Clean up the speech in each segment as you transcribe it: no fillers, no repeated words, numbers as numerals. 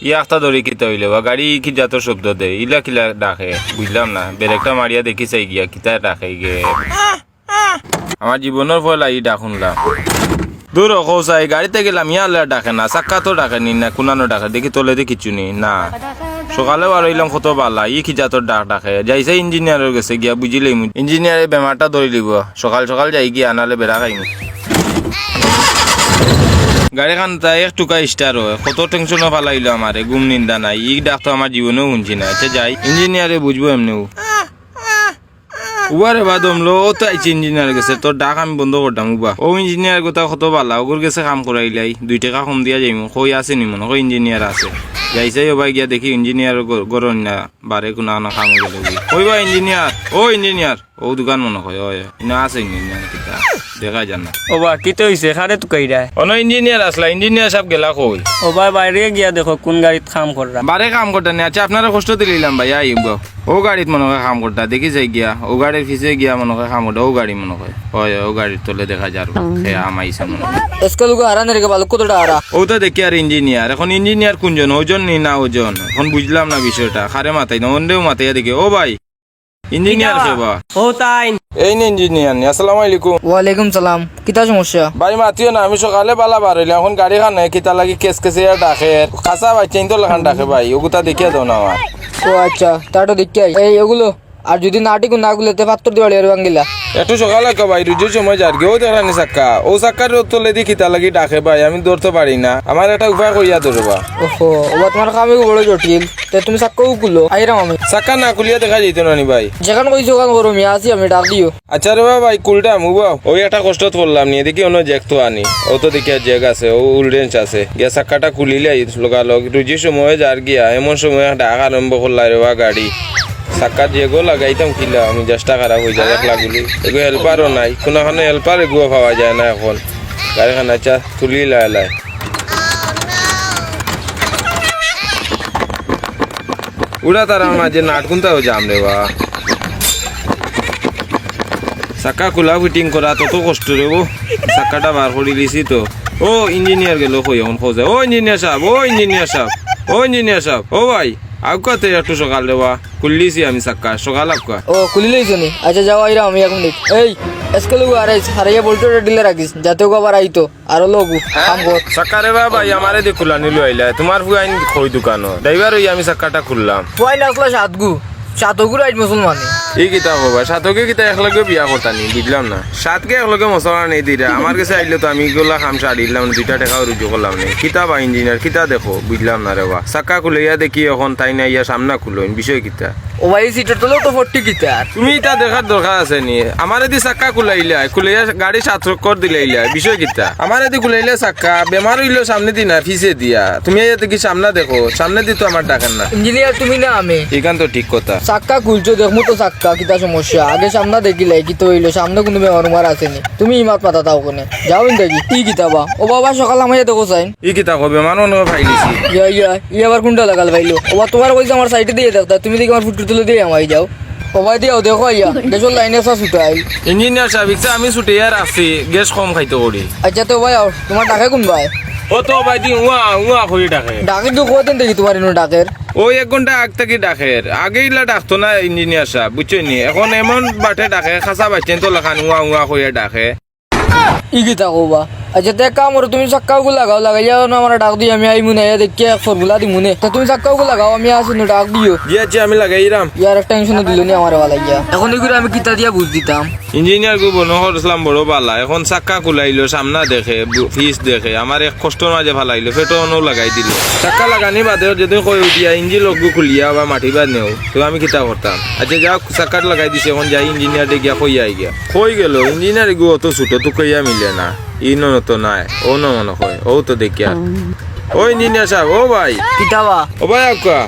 ই আখতা ধরে কিতা হইলে বা গাড়ি কি জাত শব্দ দেয় ইলা কিলা ডাকে বুঝলাম না বেরেকটা মারিয়া দেখি চাই গিয়া কিতা ডাকে গে আমার জীবনের ফল ই ডাক শুনলাম দূর কৌসাই গাড়িতে গেলাম ইয়ালে ডাকে না চাক্কা তো ডাকে নি না কোনানো ডাকে দেখি তোলে দিয়ে কিছু নেই না সকালে আর হইলাম কত বালা ই কি জাতর ডাক ডাকে যাইছে ইঞ্জিনিয়ারের গেছে গিয়া বুঝিলেই ইঞ্জিনিয়ারে বেমারটা ধরে লিব সকাল সকাল যাই গিয়া আনালে বেড়া খাইনি গাড়ি খান তাই এক টুকা স্টার হয় কত টেনশনও ফালাইলো আমারে ঘুম নিন্দা নাই ই ডাক তো আমার জীবনেও শুনছি না আচ্ছা যাই ইঞ্জিনিয়ারে বুঝবো এমনিও উবারে বা দমলো ও তো আইছে ইঞ্জিনিয়ার গেছে তোর ডাক আমি বন্ধ করতাম উবা ও ইঞ্জিনিয়ার কথা কত বালা ওগুর গেছে কাম করাইলাই 2 টাকা কম দিয়া যাইমু কই আছে নি মনে কই ইঞ্জিনিয়ার আছে যাইছে ও ভাই গিয়া দেখি ইঞ্জিনিয়ার গরন না বারে কোনা না কাম গেল ওই ভাই ইঞ্জিনিয়ার ও দোকান মনে হয় ওই না আছে ইঞ্জিনিয়ার কিটা দেখা যায় না ও বা কি তো হইছে খারে তো কইরা অন ইঞ্জিনিয়ার আসলা ইঞ্জিনিয়ার সব গেলা কই ও ভাই বাইরে গিয়া দেখো কোন গাড়িত কাম কররা বারে কাম করতে না আচ্ছা আপনারা কষ্ট দিলাম ভাই আইব ও গাড়িত মনে হয় কাম করতা দেখি যাই গিয়া ও গাড়ির পিছে গিয়া মনে হয় কাম করতা ও গাড়ি মনে হয় ওই ও গাড়ির তলে দেখা যার সে আমাইছে মনে হয় এসকালুগো আরানের কে ভালো কতটা আরা ও তো দেখি আর ইঞ্জিনিয়ার এখন ইঞ্জিনিয়ার কোনজন ওজন নি না ওজন এখন বুঝলাম না বিষয়টা খারে মাথায় না অন্যেও মাথায় দেখি ও ভাই ইঞ্জিনিয়ার সেবা ও তাই এই নে ইঞ্জিনিয়ার আসসালামু আলাইকুম ওয়ালাইকুম সালাম কিতা সমস্যা ভাই মাতিও না আমি সকালে বালা বার হইলাম এখন গাড়ি খানে কিতা লাগি কেস কেসে ডাকে খাসা ভাই চেন তো লাগান ডাকে ভাই ওগুতা দেখিয়া দাও না আমার ও আচ্ছা তাটো দেখি এই এগুলো আর যদি নাটিকু না গুলোতে পাত্তর দিওয়ালি আর বাঙ্গিলা একটু সকালে কা ভাই রুজুর সময় যার গেও দেখানি চাক্কা ও চাক্কার তোলে দিয়ে কিতা লাগি ডাকে ভাই আমি ধরতে পারি না আমার একটা উপায় কইয়া ধরবা ওহো ওবা তোমার কামে বড় জটিল তে তুমি চাক্কাও কুলো আইরাম আমি চাক্কা না খুলিয়া দেখা যেত না নি ভাই যেখানে কইছো ওখান করো আমি আসি আমি ডাক দিও আচ্ছা রে ভাই কুলটা মুবা ওই একটা কষ্ট করলাম নিয়ে দেখি অন্য জ্যাক তো আনি ও তো দেখিয়া জ্যাক আছে ও উলডেন্স আছে গিয়া চাক্কাটা খুলিলে লগালগ রুজির সময় যার গিয়া এমন সময় ডাক আরম্ভ করলা রে বা গাড়ি চাক্কা যেগো লাগাইতাম কিলা আমি চেষ্টা খারাপ হয়ে যায় একলা গুলি এগো হেল্পারও নাই কোনোখানে হেল্পার এগুলো পাওয়া যায় না এখন গাড়িখান আচ্ছা তুলি লাই উড়া তারা মাঝে নাটকুনটাও যাম রে বা চাক্কা খোলা ফিটিং করা তত কষ্ট রে ও চাক্কাটা বার করে দিছি তো ও ইঞ্জিনিয়ার গেল কই এখন খোঁজে ও ইঞ্জিনিয়ার সাহেব ও ভাই আউকাতে একটু সকাল দেওয়া খুললিছি আমি চাক্কা সকাল আউকা ও খুলি লইছো নি আচ্ছা যাও আইরাম আমি এখন দেখ এই এসকালুগো আরাইস হারাইয়া বলটোটা দিলে রাখিস যাতে ওকে আবার আইতো আরো লগু কাম কর চাক্কা রে ভাই আমারে দিয়ে খোলা নিলো আইলা তোমার ফুয়া আইন কই দোকানো ড্রাইভার হই আমি চাক্কাটা খুললাম ফুয়াই আসলা সাতগু সাতগুলো আইজ মুসলমান এই কিতা হবা সাতকে কিতা একলগে বিয়া করতানি বুঝলাম না সাতকে একলগে মশলা নেই দিরা আমার কাছে আইলে তো আমি এগুলা খাম সারিলাম 2 টাকা রুজু করলাম নেই কিতা বা ইঞ্জিনিয়ার কিতা দেখো বুঝলাম না রে বা চাক্কা খুলাইয়া দেখি এখন তাই না ইয়া সামনা খুলো বিষয় কিতা ও ভাই সিটের তলেও তো 40 কিতা তুমি এটা দেখার দরকার আছে নি আমার এদি চাক্কা খুলাইলা গাড়ি 7 কর দিলাইলা বিষয় কিতা আমার এদি খুলাইলা চাক্কা বেমার হইলো সামনে দি না ফিসে দিয়া তুমি এতে কি সামনা দেখো সামনে দি তো আমার ডাকেন না ইঞ্জিনিয়ার তুমি না আমি এখান তো ঠিক কথা চাক্কা খুলছো দেখমু তো চাক্কা কিতা সমস্যা আগে সামনে দেখিলে কি তো হইলো সামনে কোনো বেমার আসেনি তুমি ইমাত পাতা তাও কোনে যাও দেখি কি কিতাবা ও বাবা সকাল আমায় দেখো চাইন ই কিতা কবে মানুষ ফাইলিছি ইয়া আবার কোনটা লাগাল ভাইলো ও তোমার কইছে আমার সাইডে দিয়ে দেখতা তুমি দেখি আমার ফুট তুলে দিয়ে আমায় যাও ও ভাই দিও দেখো ইয়া দেশর লাইনে সব ছুটাই ইঞ্জিনিয়ার সাহেব ইচ্ছা আমি ছুটে আর আসছি গ্যাস কম খাইতে করি আচ্ছা তো ভাই তোমার ডাকে কোন ভাই ও তো ভাই দি উয়া হয়ে ডাকে ডাকে তো কতদিন দেখি তোমার ইনো ডাকের ওই 1 ঘন্টা আগ থেকে ডাকের আগে ইলা ডাকতো না ইঞ্জিনিয়ার সাহেব বুঝছো নি এখন এমন বাটে ডাকে খাসা বাচ্চেন তো লাখান উয়া হয়ে ডাকে ই কিতা কবা আচ্ছা দেখ কাম করো তুমি চাক্কাও লাগাও লাগাইয়া না আমার ডাক দিও আমি আই মুনে দেখি ফর্মুলা দি মুনে তা তুমি চাক্কাও লাগাও আমি আসি না ডাক দিও জি আচ্ছা আমি লাগাইরাম ইয়ার টেনশন দিল নি আমার ভালাইয়া এখন এগুলো আমি কিতা দিয়া বুঝ দিতাম ইঞ্জিনিয়ার গো বনহর ইসলাম বড় বালা এখন চাক্কা খুলাইলো সামনা দেখে ফিস দেখে আমার এক কষ্ট মাঝে ফালাইলো ফেটনও লাগাই দিল চাক্কা লাগানি বাদে যদি কই উঠিয়া ইঞ্জিন লগু খুলিয়া বা মাটি বাদ নেও তো আমি কিতা করতাম আচ্ছা যাও চাক্কাটা লাগাই দিছে এখন যাই ইঞ্জিনিয়ার দে গিয়া কই গেল ইঞ্জিনিয়ার গো অত ছোট তো কইয়া মিলে না ইনো তো নাই ও মনে হয় ও তো দেখিয়া ও ইঞ্জিনিয়ার সাহেব ও ভাই কিতাবা ও ভাই আকা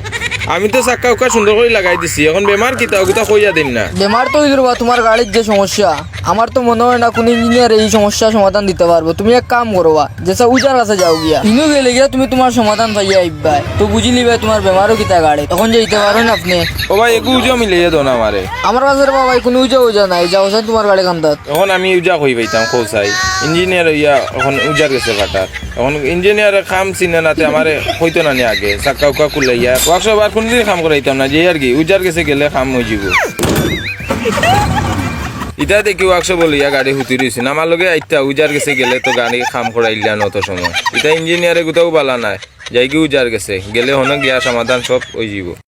আমি তো চাক্কা উক্কা সুন্দর করে লাগাই দিছি এখন বেমার কিতা ওগুতা কইয়া দিন না বেমার তো হইল বা তোমার গাড়ির যে সমস্যা আমার তো মনে হয় না কোন ইঞ্জিনিয়ার এই সমস্যার সমাধান দিতে পারবো তুমি এক কাম করবা যেসা উজার কাছে যাও গিয়া ইনু গেলে গিয়া তুমি তোমার সমাধান পাইয়া আইবা তো বুঝিলি ভাই তোমার বেমারও কিতা গাড়ি তখন যেতে পারেন আপনি ও ভাই এগু উজা মিলিয়ে দো না আমারে আমার কাছে রে বাবা কোনো উজা নাই যাও স্যার তোমার গাড়ি কান্দাত এখন আমি উজা কই পাইতাম কৌসাই ইঞ্জিনিয়ার ইয়া এখন উজার গেছে কাটার এখন ইঞ্জিনিয়ার কাম চিনে নাতে আমারে হইতো না নি আগে চাক্কা উক্কা খুলাইয়া ওয়ার্কশপ আর কোনদিন কাম করাইতাম না যে আর কি উজার গেছে গেলে কাম হয়ে যাব ইটা দেখি ওয়ার্কশপ বলিয়া গাড়ি হুতি রয়েছে আমার লগে আইতা উজার গেছে গেলে তো গাড়ি কাম করাইলা নত সময় এটা ইঞ্জিনিয়ারে কোথাও বালা নাই যাই কি উজার গেছে গেলে হন গিয়া সমাধান সব হয়ে যাব